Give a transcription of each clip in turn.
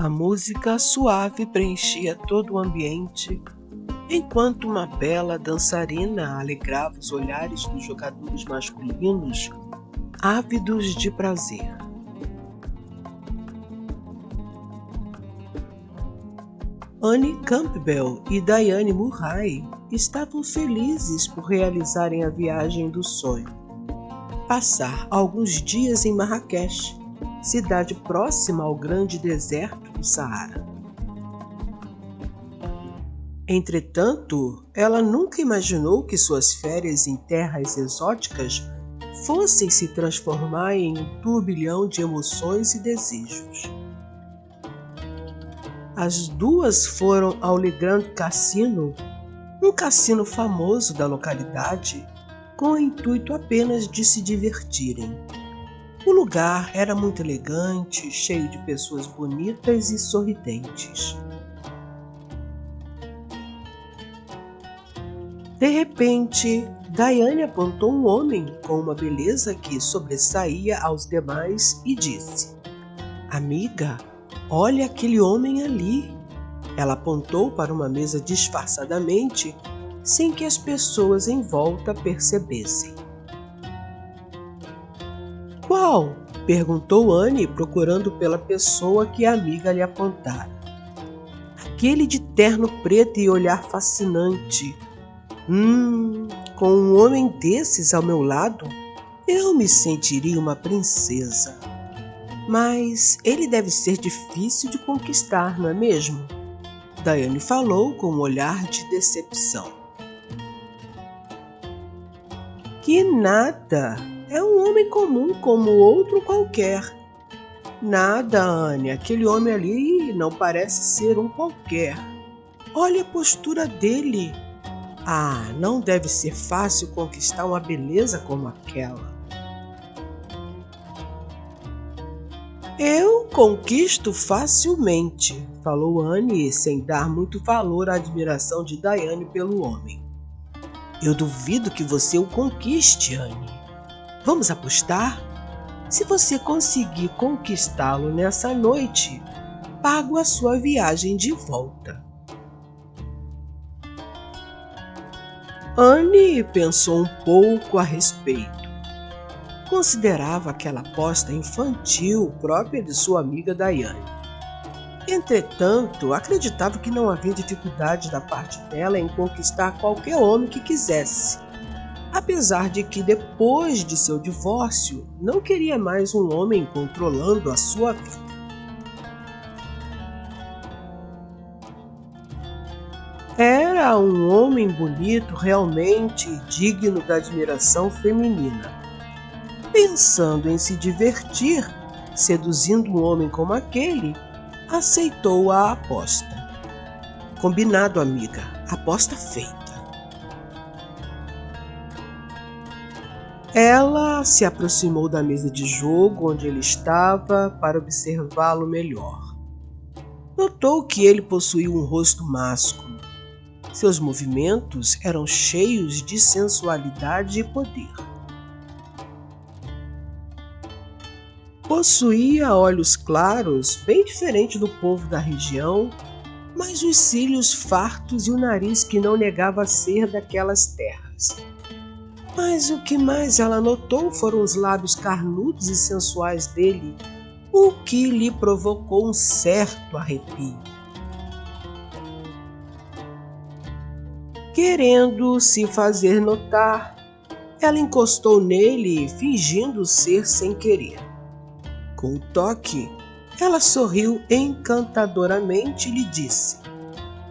A música suave preenchia todo o ambiente, enquanto uma bela dançarina alegrava os olhares dos jogadores masculinos, ávidos de prazer. Annie Campbell e Diane Murray estavam felizes por realizarem a viagem do sonho. Passar alguns dias em Marrakech, cidade próxima ao grande deserto do Saara. Entretanto, ela nunca imaginou que suas férias em terras exóticas fossem se transformar em um turbilhão de emoções e desejos. As duas foram ao Le Grand Cassino, um cassino famoso da localidade, com o intuito apenas de se divertirem. O lugar era muito elegante, cheio de pessoas bonitas e sorridentes. De repente, Diane apontou um homem com uma beleza que sobressaía aos demais e disse: "Amiga, olha aquele homem ali." Ela apontou para uma mesa disfarçadamente, sem que as pessoas em volta percebessem. "Qual?" perguntou Annie, procurando pela pessoa que a amiga lhe apontara. "Aquele de terno preto e olhar fascinante. Com um homem desses ao meu lado, eu me sentiria uma princesa. Mas ele deve ser difícil de conquistar, não é mesmo?" Diane falou com um olhar de decepção. "Que nada! É um homem comum como outro qualquer." "Nada, Anne. Aquele homem ali não parece ser um qualquer. Olha a postura dele. Não deve ser fácil conquistar uma beleza como aquela." "Eu conquisto facilmente", falou Annie, sem dar muito valor à admiração de Diane pelo homem. "Eu duvido que você o conquiste, Annie. Vamos apostar? Se você conseguir conquistá-lo nessa noite, pago a sua viagem de volta." Annie pensou um pouco a respeito. Considerava aquela aposta infantil própria de sua amiga Diane. Entretanto, acreditava que não havia dificuldade da parte dela em conquistar qualquer homem que quisesse, apesar de que depois de seu divórcio não queria mais um homem controlando a sua vida. Era um homem bonito, realmente digno da admiração feminina. Pensando em se divertir, seduzindo um homem como aquele, aceitou a aposta. "Combinado, amiga. Aposta feita." Ela se aproximou da mesa de jogo onde ele estava para observá-lo melhor. Notou que ele possuía um rosto másculo. Seus movimentos eram cheios de sensualidade e poder. Possuía olhos claros, bem diferente do povo da região, mas os cílios fartos e o nariz que não negava ser daquelas terras. Mas o que mais ela notou foram os lábios carnudos e sensuais dele, o que lhe provocou um certo arrepio. Querendo se fazer notar, ela encostou nele, fingindo ser sem querer. Com o toque, ela sorriu encantadoramente e lhe disse: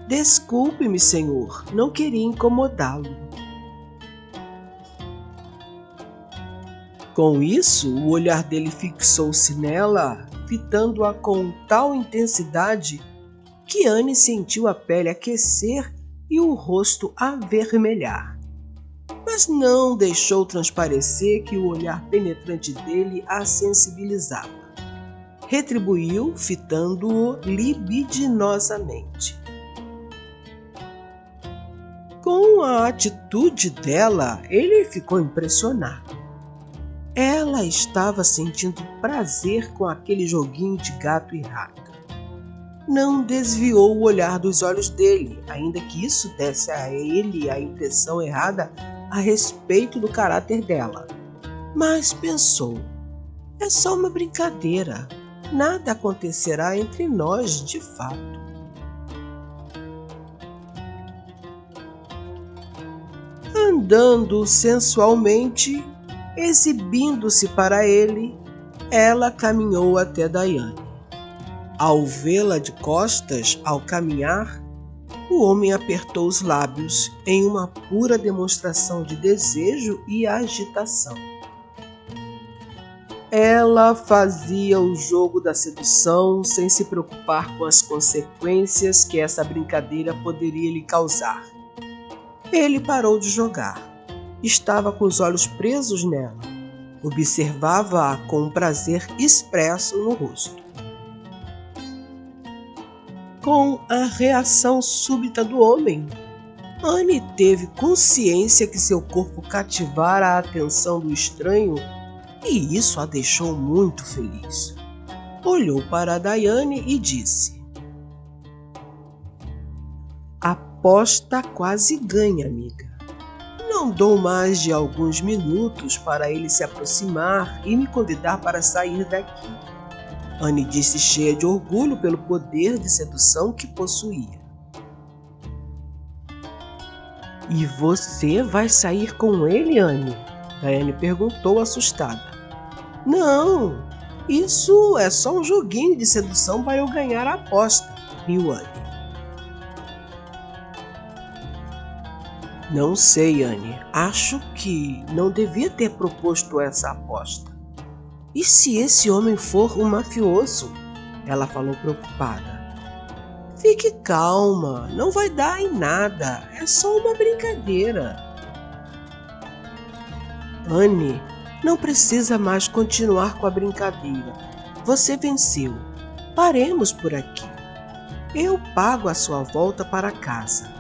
"Desculpe-me, senhor, não queria incomodá-lo." Com isso, o olhar dele fixou-se nela, fitando-a com tal intensidade que Annie sentiu a pele aquecer e o rosto avermelhar. Mas não deixou transparecer que o olhar penetrante dele a sensibilizava. Retribuiu, fitando-o libidinosamente. Com a atitude dela, ele ficou impressionado. Ela estava sentindo prazer com aquele joguinho de gato e rato. não desviou o olhar dos olhos dele, ainda que isso desse a ele a impressão errada a respeito do caráter dela. Mas pensou, é só uma brincadeira, nada acontecerá entre nós de fato. Andando sensualmente, exibindo-se para ele, ela caminhou até Daiane. Ao vê-la de costas ao caminhar, o homem apertou os lábios em uma pura demonstração de desejo e agitação. Ela fazia o jogo da sedução sem se preocupar com as consequências que essa brincadeira poderia lhe causar. Ele parou de jogar. Estava com os olhos presos nela. Observava-a com um prazer expresso no rosto. Com a reação súbita do homem, Anne teve consciência que seu corpo cativara a atenção do estranho e isso a deixou muito feliz. Olhou para Daiane e disse: "Aposta quase ganha, amiga. Não dou mais de alguns minutos para ele se aproximar e me convidar para sair daqui." Anne disse cheia de orgulho pelo poder de sedução que possuía. "E você vai sair com ele, Anne?" Daiane perguntou assustada. "Não, isso é só um joguinho de sedução para eu ganhar a aposta", riu Anne. "Não sei, Anne. Acho que não devia ter proposto essa aposta. E se esse homem for um mafioso?" Ela falou preocupada. "Fique calma, não vai dar em nada. É só uma brincadeira." "Anne, não precisa mais continuar com a brincadeira. Você venceu. Paremos por aqui. Eu pago a sua volta para casa."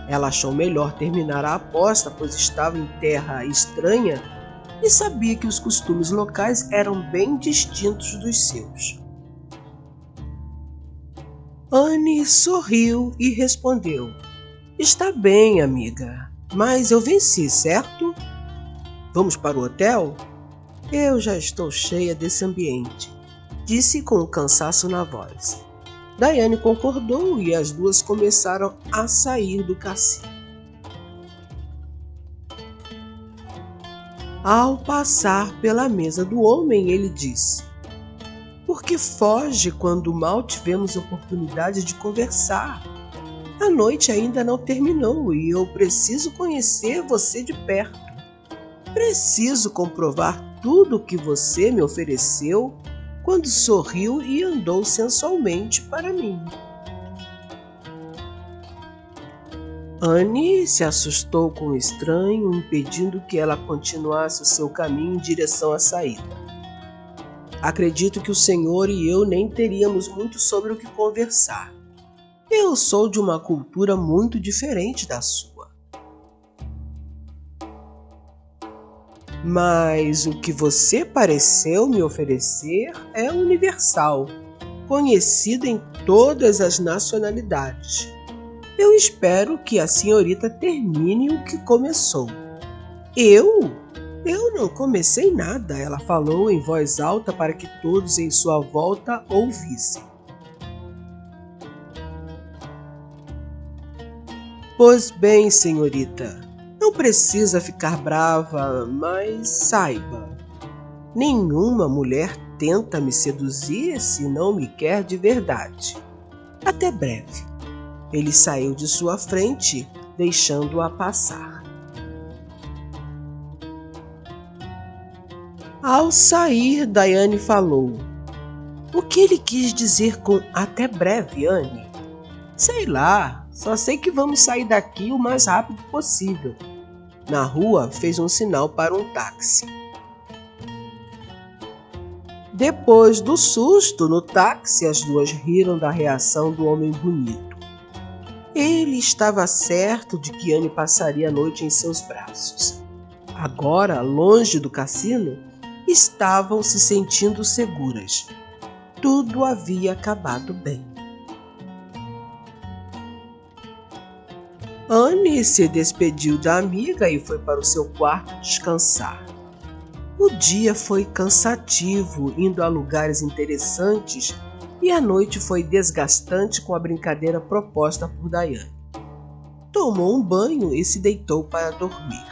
Ela achou melhor terminar a aposta, pois estava em terra estranha e sabia que os costumes locais eram bem distintos dos seus. Anne sorriu e respondeu: "Está bem, amiga, mas eu venci, certo? Vamos para o hotel?" "Eu já estou cheia desse ambiente", disse com um cansaço na voz. Daiane concordou e as duas começaram a sair do cassino. Ao passar pela mesa do homem, ele disse: "Por que foge quando mal tivemos oportunidade de conversar? A noite ainda não terminou e eu preciso conhecer você de perto. Preciso comprovar tudo o que você me ofereceu quando sorriu e andou sensualmente para mim." Anne se assustou com o estranho, impedindo que ela continuasse o seu caminho em direção à saída. "Acredito que o senhor e eu nem teríamos muito sobre o que conversar. Eu sou de uma cultura muito diferente da sua. Mas o que você pareceu me oferecer é universal, conhecido em todas as nacionalidades. Eu espero que a senhorita termine o que começou." Eu não comecei nada," ela falou em voz alta para que todos em sua volta ouvissem. "Pois bem, senhorita, não precisa ficar brava, mas saiba, nenhuma mulher tenta me seduzir se não me quer de verdade. Até breve." Ele saiu de sua frente, deixando-a passar. Ao sair, Daiane falou: "O que ele quis dizer com até breve, Anne?" "Sei lá, só sei que vamos sair daqui o mais rápido possível." Na rua, fez um sinal para um táxi. Depois do susto no táxi, as duas riram da reação do homem bonito. Ele estava certo de que Anne passaria a noite em seus braços. Agora, longe do cassino, estavam se sentindo seguras. Tudo havia acabado bem. Anne se despediu da amiga e foi para o seu quarto descansar. O dia foi cansativo, indo a lugares interessantes, e a noite foi desgastante com a brincadeira proposta por Diane. Tomou um banho e se deitou para dormir.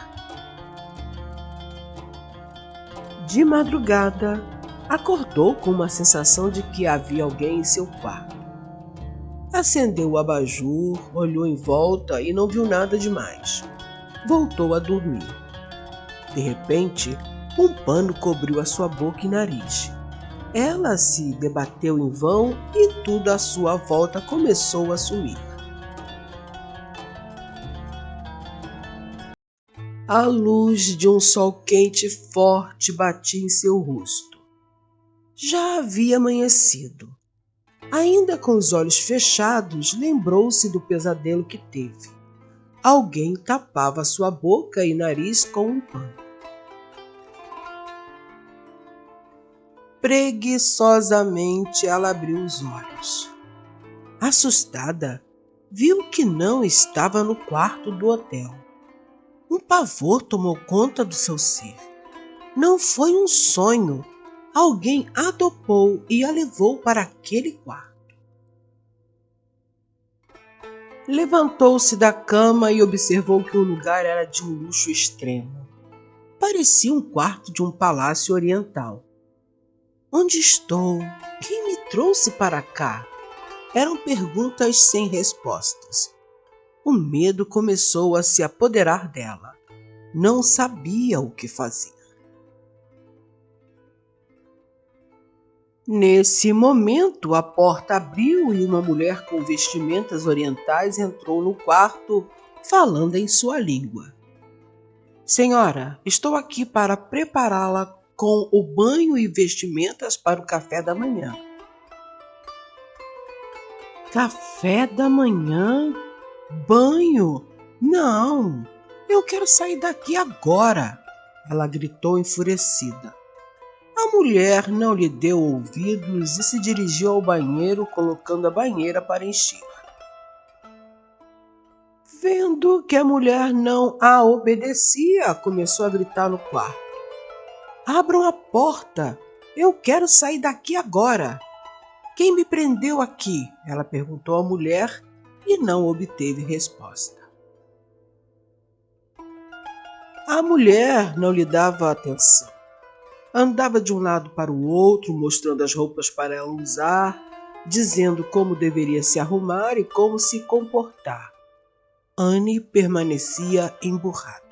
De madrugada, acordou com uma sensação de que havia alguém em seu quarto. Acendeu o abajur, olhou em volta e não viu nada demais. Voltou a dormir. De repente, um pano cobriu a sua boca e nariz. Ela se debateu em vão e tudo à sua volta começou a sumir. A luz de um sol quente e forte batia em seu rosto. Já havia amanhecido. Ainda com os olhos fechados, lembrou-se do pesadelo que teve. Alguém tapava sua boca e nariz com um pano. Preguiçosamente ela abriu os olhos. Assustada, viu que não estava no quarto do hotel. Um pavor tomou conta do seu ser. Não foi um sonho. Alguém a adoptou e a levou para aquele quarto. Levantou-se da cama e observou que o lugar era de um luxo extremo. Parecia um quarto de um palácio oriental. Onde estou? Quem me trouxe para cá? Eram perguntas sem respostas. O medo começou a se apoderar dela. Não sabia o que fazer. Nesse momento, a porta abriu e uma mulher com vestimentas orientais entrou no quarto, falando em sua língua. Senhora, estou aqui para prepará-la com o banho e vestimentas para o café da manhã. Café da manhã? Banho? Não! Eu quero sair daqui agora! Ela gritou enfurecida. A mulher não lhe deu ouvidos e se dirigiu ao banheiro, colocando a banheira para encher. Vendo que a mulher não a obedecia, começou a gritar no quarto. Abram a porta! Eu quero sair daqui agora! Quem me prendeu aqui? Ela perguntou à mulher e não obteve resposta. A mulher não lhe dava atenção. Andava de um lado para o outro, mostrando as roupas para ela usar, dizendo como deveria se arrumar e como se comportar. Anne permanecia emburrada.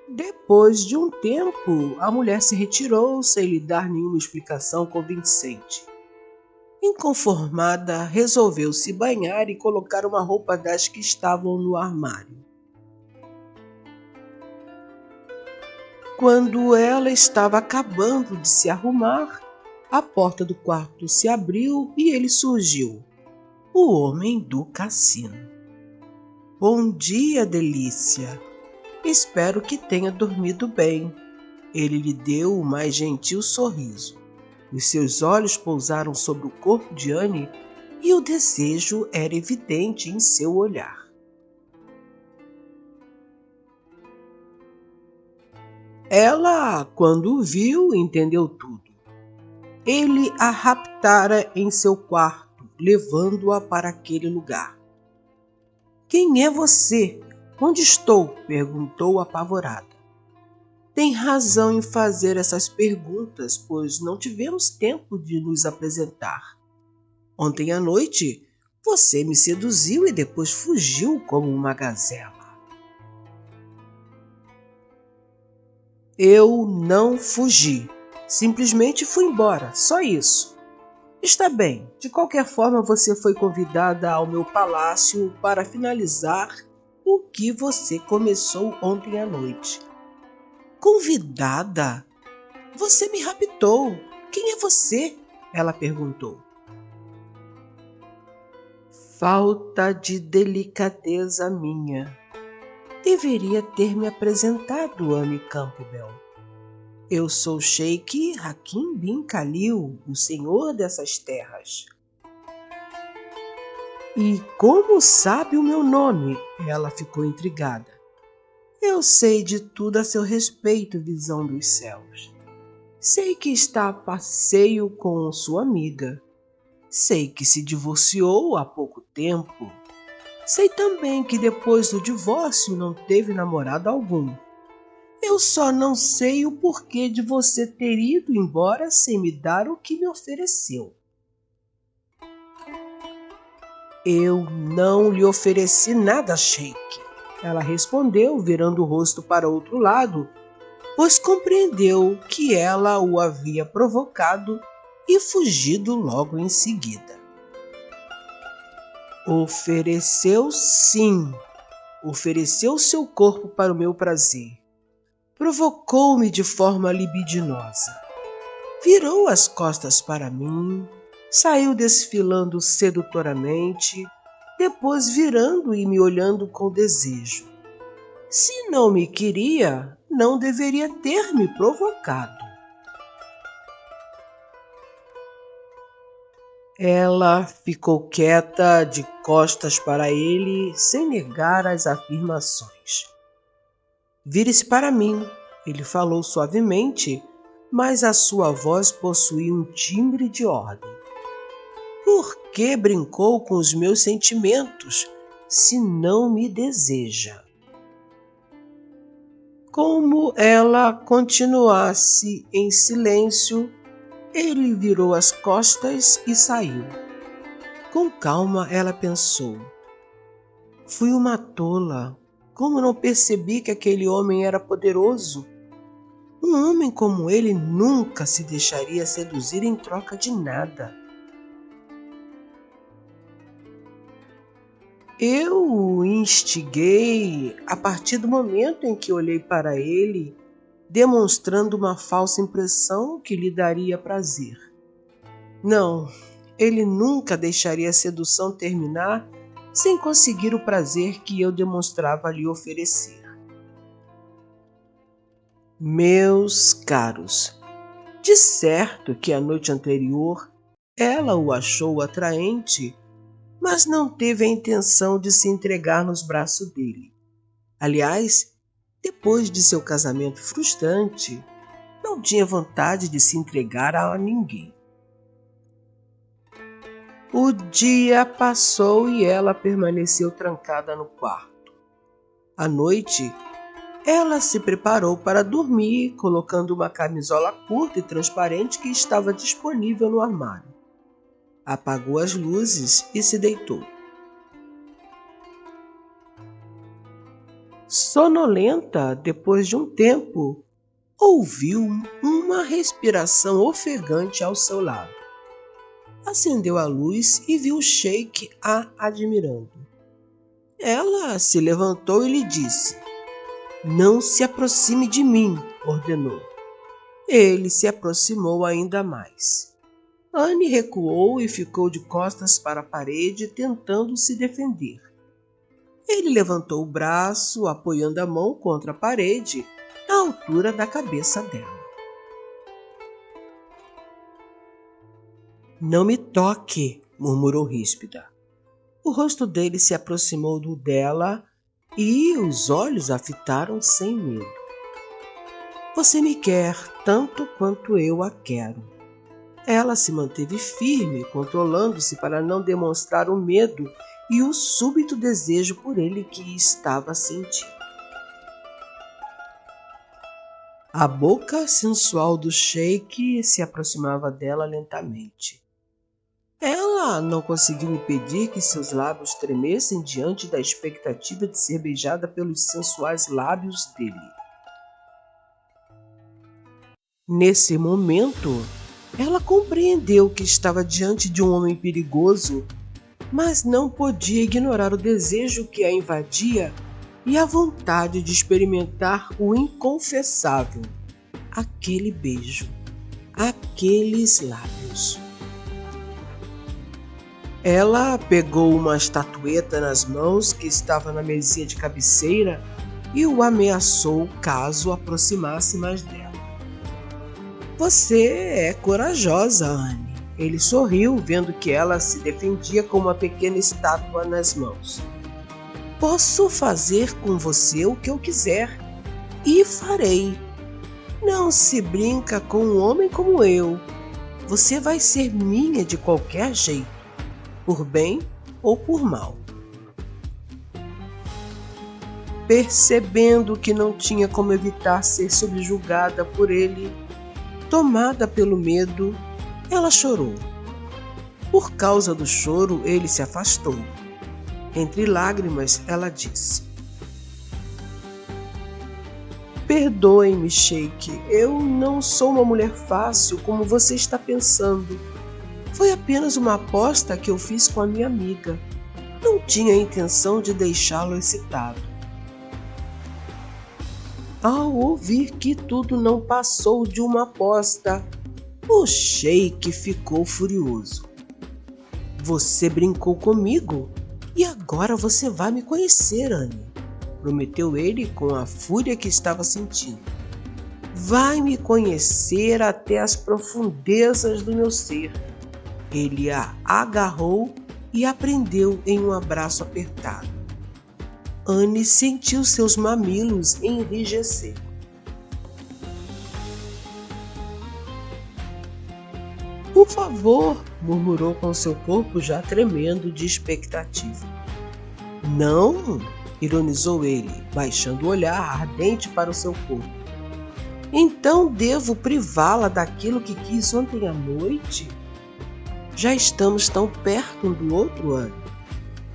Depois de um tempo, a mulher se retirou sem lhe dar nenhuma explicação convincente. Inconformada, resolveu se banhar e colocar uma roupa das que estavam no armário. Quando ela estava acabando de se arrumar, a porta do quarto se abriu e ele surgiu, o homem do cassino. Bom dia, delícia. Espero que tenha dormido bem. Ele lhe deu o mais gentil sorriso. Os seus olhos pousaram sobre o corpo de Anne e o desejo era evidente em seu olhar. Ela, quando o viu, entendeu tudo. Ele a raptara em seu quarto, levando-a para aquele lugar. Quem é você? Onde estou? Perguntou apavorada. Tem razão em fazer essas perguntas, pois não tivemos tempo de nos apresentar. Ontem à noite, você me seduziu e depois fugiu como uma gazela. Eu não fugi. Simplesmente fui embora, só isso. Está bem, de qualquer forma você foi convidada ao meu palácio para finalizar o que você começou ontem à noite. Convidada? Você me raptou. Quem é você? Ela perguntou. Falta de delicadeza minha. Deveria ter me apresentado, Anne Campbell. Eu sou Sheikh Hakim bin Khalil, o senhor dessas terras. E como sabe o meu nome? Ela ficou intrigada. Eu sei de tudo a seu respeito, visão dos céus. Sei que está a passeio com sua amiga. Sei que se divorciou há pouco tempo. Sei também que depois do divórcio não teve namorado algum. Eu só não sei o porquê de você ter ido embora sem me dar o que me ofereceu. Eu não lhe ofereci nada, Sheik. Ela respondeu, virando o rosto para outro lado, pois compreendeu que ela o havia provocado e fugido logo em seguida. Ofereceu sim. Ofereceu seu corpo para o meu prazer. Provocou-me de forma libidinosa. Virou as costas para mim, saiu desfilando sedutoramente, depois virando e me olhando com desejo. Se não me queria, não deveria ter me provocado. Ela ficou quieta, de costas para ele, sem negar as afirmações. Vire-se para mim, ele falou suavemente, mas a sua voz possuía um timbre de ordem. Por que brincou com os meus sentimentos, se não me deseja? Como ela continuasse em silêncio, ele virou as costas e saiu. Com calma, ela pensou. Fui uma tola. Como não percebi que aquele homem era poderoso? Um homem como ele nunca se deixaria seduzir em troca de nada. Eu o instiguei a partir do momento em que olhei para ele, demonstrando uma falsa impressão que lhe daria prazer. Não, ele nunca deixaria a sedução terminar sem conseguir o prazer que eu demonstrava lhe oferecer. Meus caros, de certo que a noite anterior ela o achou atraente, mas não teve a intenção de se entregar nos braços dele. Aliás, depois de seu casamento frustrante, não tinha vontade de se entregar a ninguém. O dia passou e ela permaneceu trancada no quarto. À noite, ela se preparou para dormir, colocando uma camisola curta e transparente que estava disponível no armário. Apagou as luzes e se deitou. Sonolenta, depois de um tempo, ouviu uma respiração ofegante ao seu lado. Acendeu a luz e viu o Sheik a admirando. Ela se levantou e lhe disse: Não se aproxime de mim, ordenou. Ele se aproximou ainda mais. Anne recuou e ficou de costas para a parede, tentando se defender. Ele levantou o braço, apoiando a mão contra a parede, à altura da cabeça dela. Não me toque, murmurou ríspida. O rosto dele se aproximou do dela e os olhos a fitaram sem medo. Você me quer tanto quanto eu a quero. Ela se manteve firme, controlando-se para não demonstrar o medo e o súbito desejo por ele que estava sentindo. A boca sensual do Sheik se aproximava dela lentamente. Ela não conseguiu impedir que seus lábios tremessem diante da expectativa de ser beijada pelos sensuais lábios dele. Nesse momento, ela compreendeu que estava diante de um homem perigoso, mas não podia ignorar o desejo que a invadia e a vontade de experimentar o inconfessável, aquele beijo, aqueles lábios. Ela pegou uma estatueta nas mãos que estava na mesinha de cabeceira e o ameaçou caso aproximasse mais dela. Você é corajosa, Anne. Ele sorriu, vendo que ela se defendia com uma pequena estátua nas mãos. Posso fazer com você o que eu quiser, e farei. Não se brinca com um homem como eu. Você vai ser minha de qualquer jeito, por bem ou por mal. Percebendo que não tinha como evitar ser subjugada por ele, tomada pelo medo, ela chorou. Por causa do choro, ele se afastou. Entre lágrimas, ela disse: Perdoe-me, Sheik, eu não sou uma mulher fácil como você está pensando. Foi apenas uma aposta que eu fiz com a minha amiga. Não tinha a intenção de deixá-lo excitado. Ao ouvir que tudo não passou de uma aposta, o Sheik ficou furioso. Você brincou comigo e agora você vai me conhecer, Anne, prometeu ele com a fúria que estava sentindo. Vai me conhecer até as profundezas do meu ser. Ele a agarrou e a prendeu em um abraço apertado. Anne sentiu seus mamilos enrijecer. Por favor, murmurou com seu corpo já tremendo de expectativa. Não, ironizou ele, baixando o olhar ardente para o seu corpo. Então devo privá-la daquilo que quis ontem à noite? Já estamos tão perto um do outro, Anne.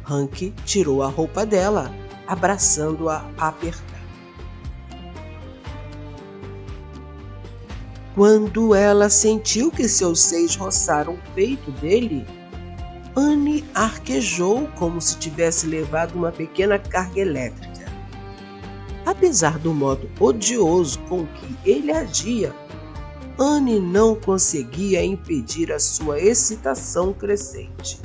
Hank tirou a roupa dela, abraçando-a apertada. Quando ela sentiu que seus seios roçaram o peito dele, Anne arquejou como se tivesse levado uma pequena carga elétrica. Apesar do modo odioso com que ele agia, Anne não conseguia impedir a sua excitação crescente.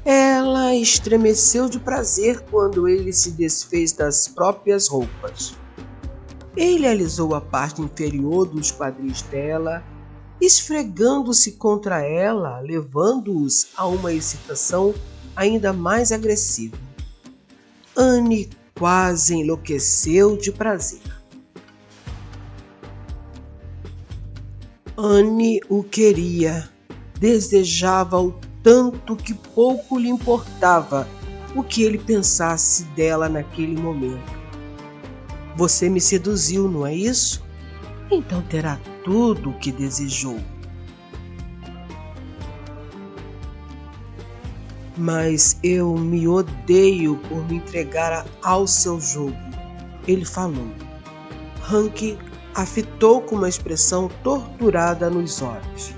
Ela estremeceu de prazer quando ele se desfez das próprias roupas. Ele alisou a parte inferior dos quadris dela, esfregando-se contra ela, levando-os a uma excitação ainda mais agressiva. Anne quase enlouqueceu de prazer. Anne o queria, desejava-o tanto que pouco lhe importava o que ele pensasse dela naquele momento. Você me seduziu, não é isso? Então terá tudo o que desejou. Mas eu me odeio por me entregar ao seu jogo, ele falou. Hank a fitou com uma expressão torturada nos olhos.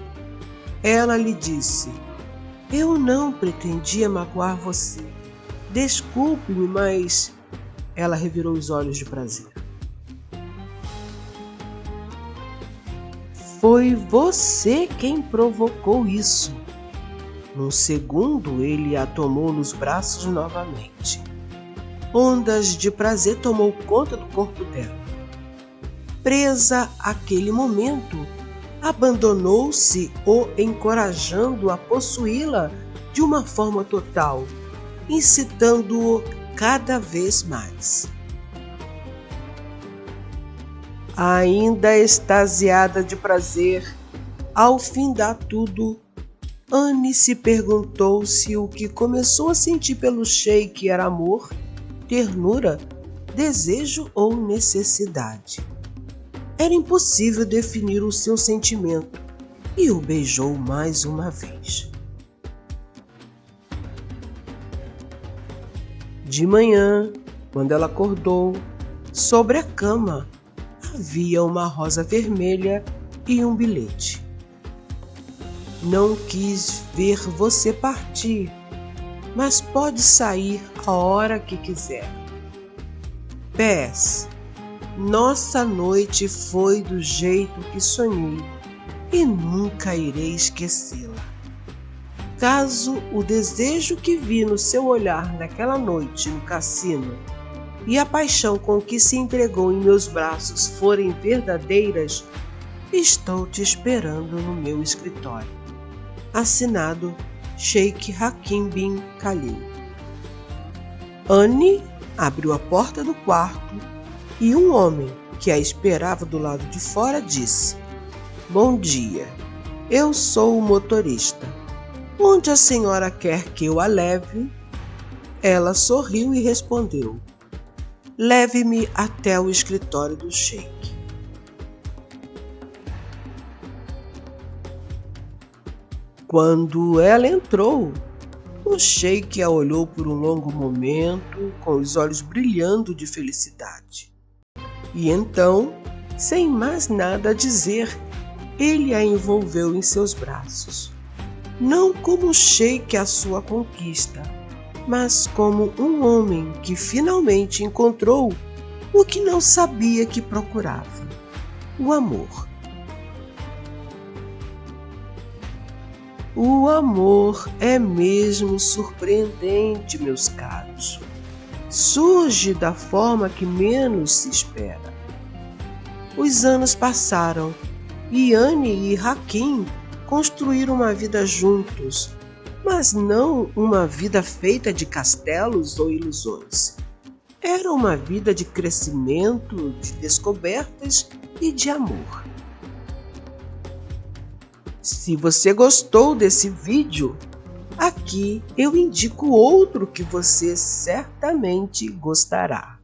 Ela lhe disse: Eu não pretendia magoar você. Desculpe-me, mas... Ela revirou os olhos de prazer. Foi você quem provocou isso. Num segundo, ele a tomou nos braços novamente. Ondas de prazer tomou conta do corpo dela. Presa àquele momento, abandonou-se o encorajando a possuí-la de uma forma total, incitando-o cada vez mais. Ainda extasiada de prazer, ao findar tudo, Anne se perguntou se o que começou a sentir pelo Sheik era amor, ternura, desejo ou necessidade. Era impossível definir o seu sentimento e o beijou mais uma vez. De manhã, quando ela acordou, sobre a cama havia uma rosa vermelha e um bilhete. Não quis ver você partir, mas pode sair a hora que quiser. PS. Nossa noite foi do jeito que sonhei e nunca irei esquecê-la. Caso o desejo que vi no seu olhar naquela noite no cassino e a paixão com que se entregou em meus braços forem verdadeiras, estou te esperando no meu escritório. Assinado Sheikh Hakim bin Khalil. Anne abriu a porta do quarto e um homem que a esperava do lado de fora disse: "Bom dia, eu sou o motorista. Onde a senhora quer que eu a leve?" Ela sorriu e respondeu: "Leve-me até o escritório do Sheikh." Quando ela entrou, o Sheikh a olhou por um longo momento, com os olhos brilhando de felicidade. E então, sem mais nada a dizer, ele a envolveu em seus braços. Não como o Sheikh a sua conquista, mas como um homem que finalmente encontrou o que não sabia que procurava: o amor. O amor é mesmo surpreendente, meus caros. Surge da forma que menos se espera. Os anos passaram e Anne e Hakim construíram uma vida juntos, mas não uma vida feita de castelos ou ilusões. Era uma vida de crescimento, de descobertas e de amor. Se você gostou desse vídeo, aqui eu indico outro que você certamente gostará.